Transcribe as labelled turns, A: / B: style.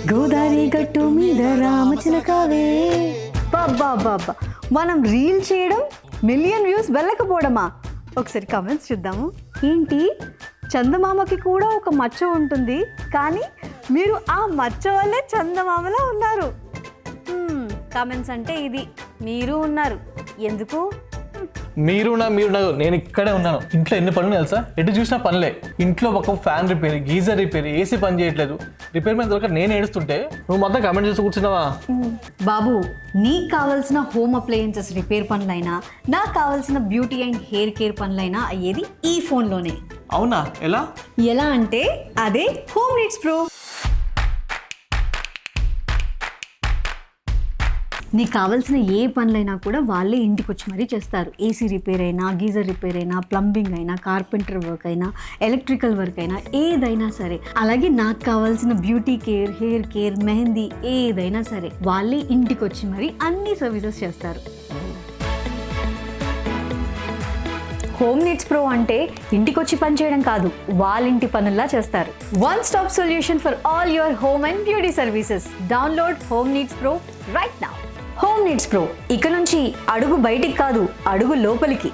A: గోదావరి గట్టు మీద రామచిలకవే. బాబా మనం రీల్ చేయడం మిలియన్ వ్యూస్ వెళ్ళకపోవడమా? ఒకసారి కమెంట్స్ చూద్దాము. ఏంటి, చందమామకి కూడా ఒక మచ్చ ఉంటుంది, కానీ మీరు ఆ మచ్చ వల్లే చందమామలా ఉన్నారు. కామెంట్స్ అంటే ఇది, మీరు ఉన్నారు ఎందుకు?
B: మీరు నేను ఇక్కడే ఉన్నాను. ఇంట్లో ఎన్ని పనులు తెలుసా? ఎటు చూసినా పనులే. ఇంట్లో ఒక fan repair, geyser repair, AC పని చేయట్లేదు. రిపేర్ మీద దొరక నేను ఏడుస్తుంటే నువ్వు మొత్తం కమెంట్ చేస్తూ కూర్చున్నావా?
A: బాబు, నీకు కావాల్సిన హోమ్ అప్లయన్సెస్ రిపేర్ పనులైనా, నాకు కావాల్సిన బ్యూటీ అండ్ హెయిర్ కేర్ పనులైనా అయ్యేది ఈ ఫోన్లోనే.
B: అవునా? ఎలా
A: అంటే అదే హోమ్ నీడ్స్ ప్రో. నీకు కావాల్సిన ఏ పనులైనా కూడా వాళ్ళే ఇంటికి వచ్చి మరీ చేస్తారు. ఏసీ రిపేర్ అయినా, గీజర్ రిపేర్ అయినా, ప్లంబింగ్ అయినా, కార్పెంటర్ వర్క్ అయినా, ఎలక్ట్రికల్ వర్క్ అయినా, ఏదైనా సరే. అలాగే నాకు కావాల్సిన beauty care, hair care, mehndi ఏదైనా సరే వాళ్ళే ఇంటికి వచ్చి మరీ అన్ని సర్వీసెస్ చేస్తారు. హోమ్ నీడ్స్ ప్రో అంటే ఇంటికి వచ్చి పని చేయడం కాదు, వాళ్ళ ఇంటి పనుల్లా చేస్తారు. One stop solution for all your home and beauty services. Download home needs pro right now. Home needs pro, ఇక నుంచి అడుగు బయటికి కాదు, అడుగు లోపలికి.